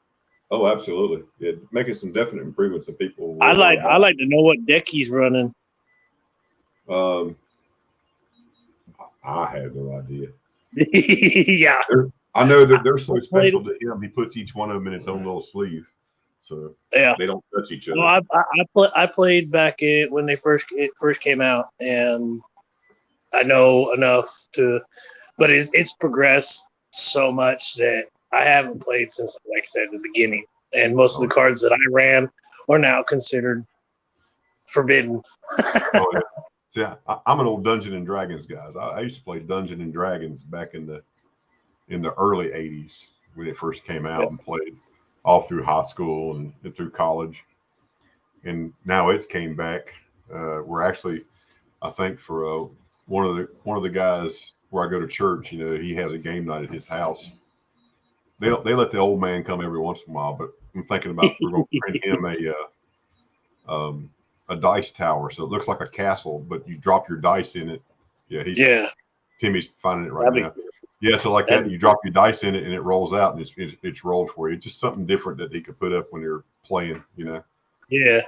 Oh, absolutely! Yeah, making some definite improvements. And people. I like to know what deck he's running. I have no idea. Yeah, I know that they're so special to him. He puts each one of them in its own little sleeve, so they don't touch each other. Well, I played back when they first came out, and I know enough to, but it's progressed so much that I haven't played since, like I said, the beginning. And most of the cards that I ran are now considered forbidden. Oh, yeah. See, I'm an old Dungeon and Dragons guy. I used to play Dungeon and Dragons back in the early '80s when it first came out, and played all through high school and through college. And now it's came back. We're actually, I think, for one of the guys where I go to church, you know, he has a game night at his house. They let the old man come every once in a while, but I'm thinking about we're going to print him a dice tower, so it looks like a castle, but you drop your dice in it. Yeah, Timmy's finding it right now. Yeah, so like that, you drop your dice in it and it rolls out, and it's rolled for you. It's just something different that he could put up when you're playing, you know. Yeah.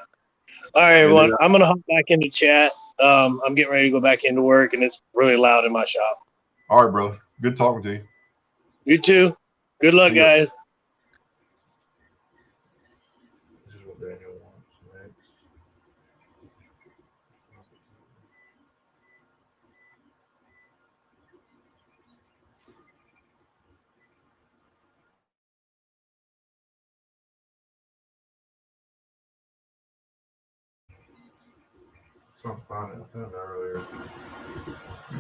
All right, everyone. I'm gonna hop back into chat. I'm getting ready to go back into work, and it's really loud in my shop. All right, brother. Good talking to you. You too. Good luck, guys. This is what Daniel wants next. So I'm finding I found it earlier.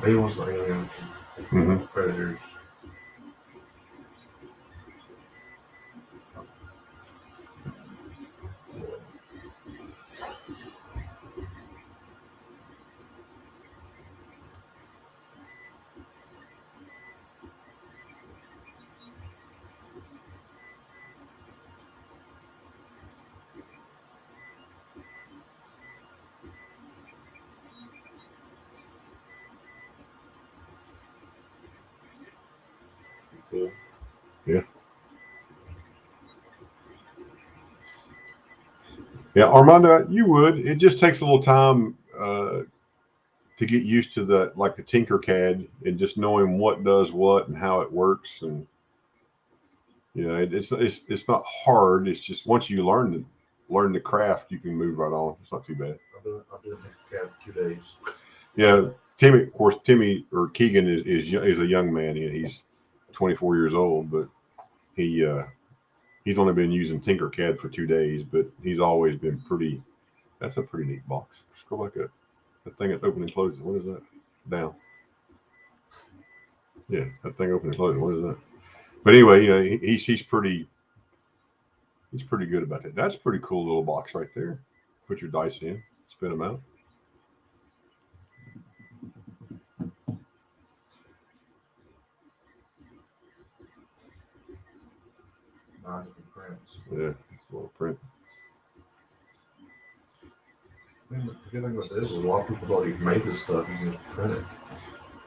He wants the aliens, predators. Yeah. Yeah, Armando, you would. It just takes a little time to get used to the Tinkercad and just knowing what does what and how it works, and you know, it's not hard. It's just once you learn the craft, you can move right on. It's not too bad. I'll do it in 2 days. Yeah, Timmy. Of course, Timmy or Keegan is a young man. He's 24 years old, but he's only been using Tinkercad for 2 days, but he's always been pretty. That's a pretty neat box. Just go like that thing that opens and closes. What is that? Down. Yeah, that thing opens and closes. What is that? But anyway, you know, he's pretty good about that. That's a pretty cool little box right there. Put your dice in, spin them out. Different prints. Yeah, it's a little print. I mean, the good thing about this is a lot of people have already made this stuff. You can just print it.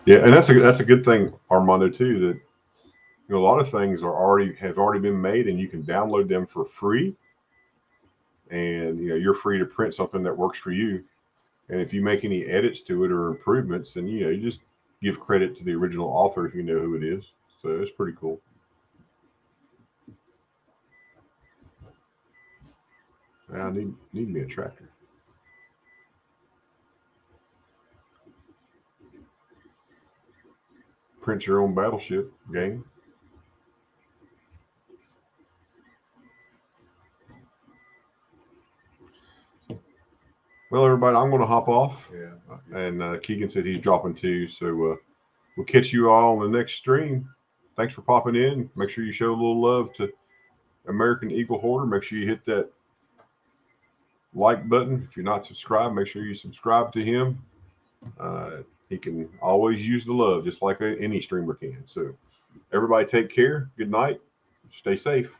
Yeah, and that's a good thing, Armando, too. That you know, a lot of things have already been made, and you can download them for free. And you know, you're free to print something that works for you. And if you make any edits to it or improvements, then you know, you just give credit to the original author if you know who it is. So it's pretty cool. I need me a tractor. Print your own battleship game. Well, everybody, I'm going to hop off. Yeah. And Keegan said he's dropping too. So we'll catch you all on the next stream. Thanks for popping in. Make sure you show a little love to American Eagle Hoarder. Make sure you hit that like button. If you're not subscribed, make sure you subscribe to him. He can always use the love just like any streamer can. So everybody take care. Good night. Stay safe.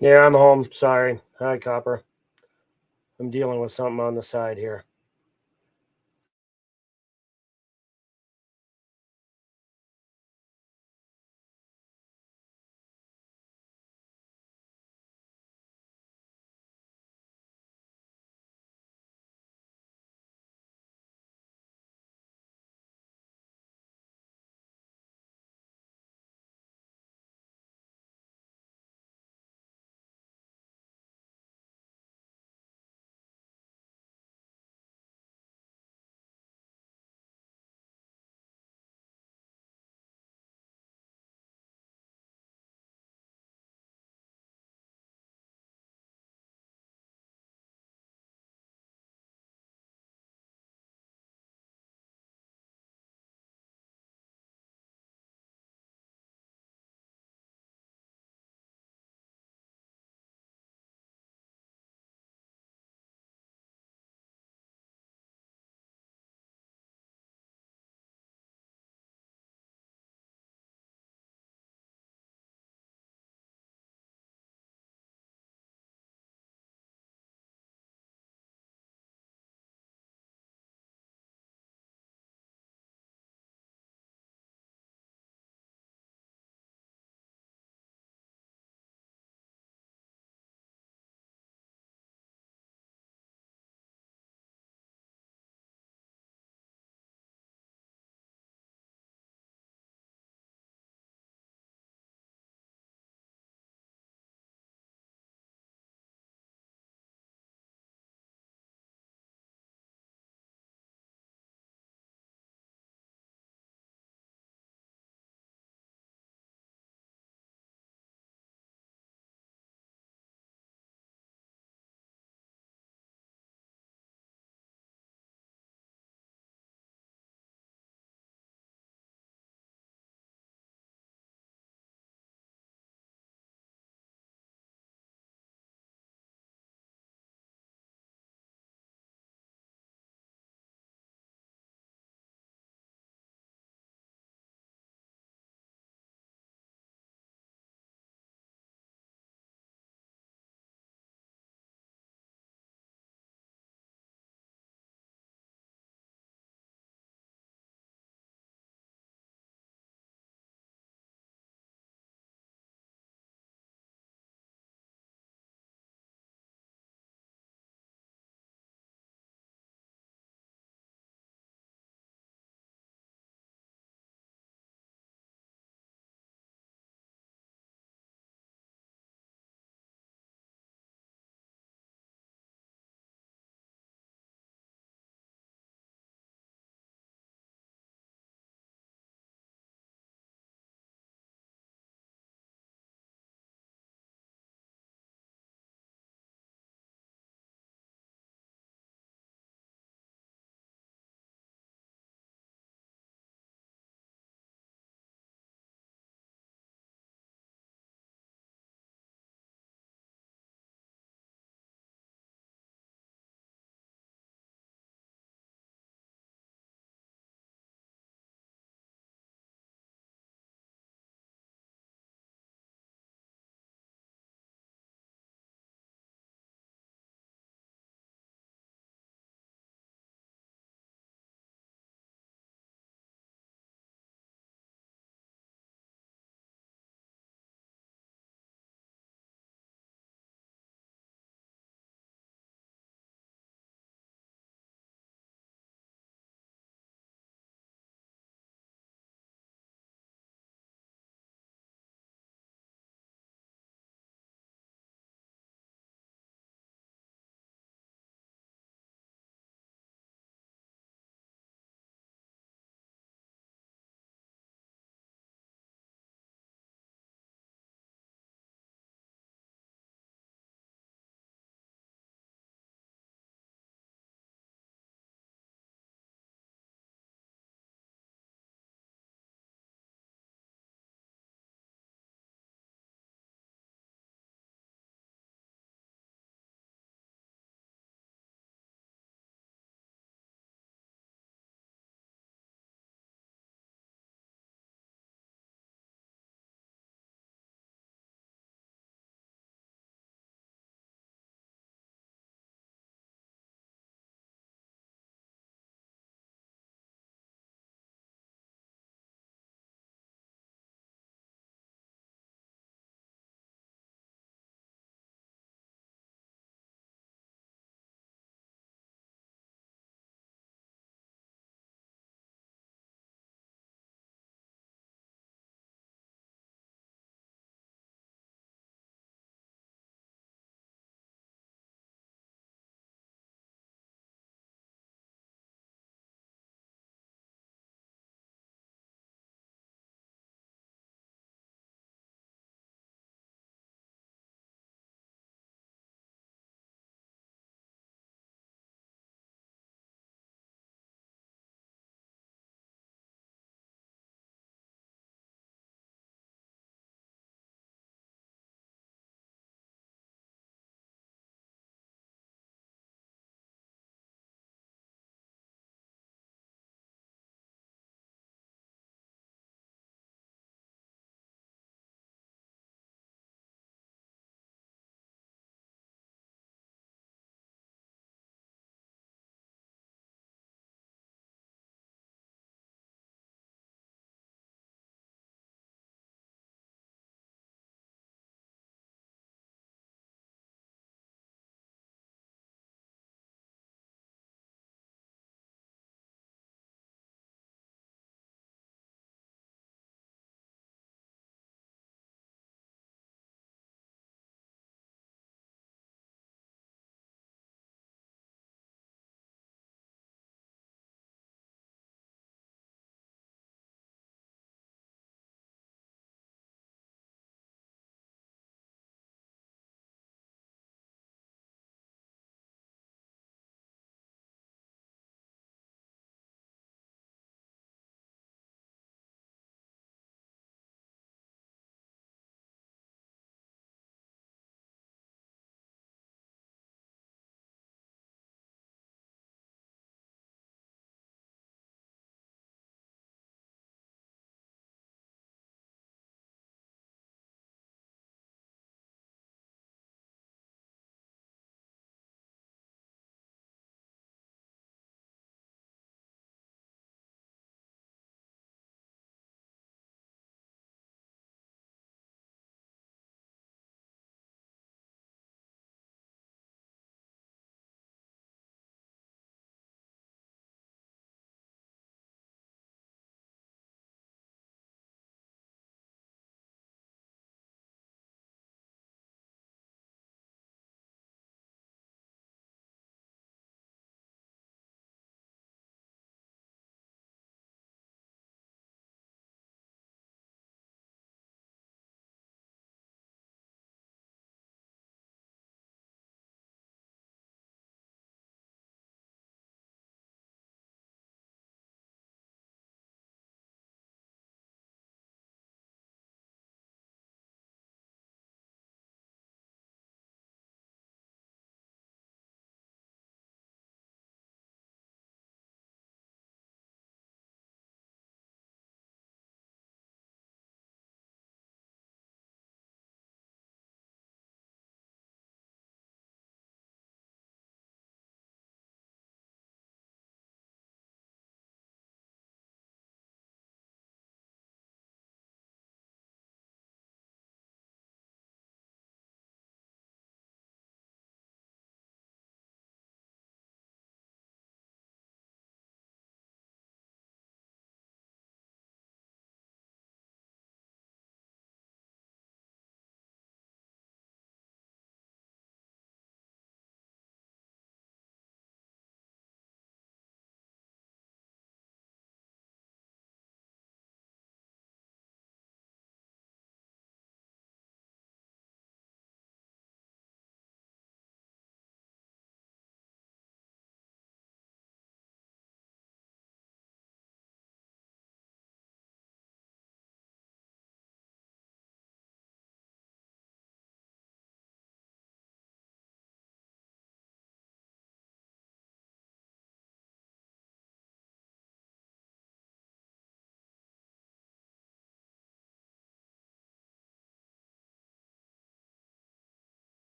Yeah, I'm home. Sorry. Hi, Copper. I'm dealing with something on the side here.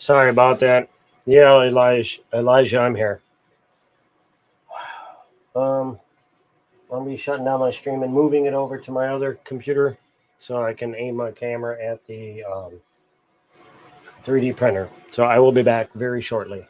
Sorry about that. Yeah, Elijah, I'm here. I'll be shutting down my stream and moving it over to my other computer so I can aim my camera at the 3D printer. So I will be back very shortly.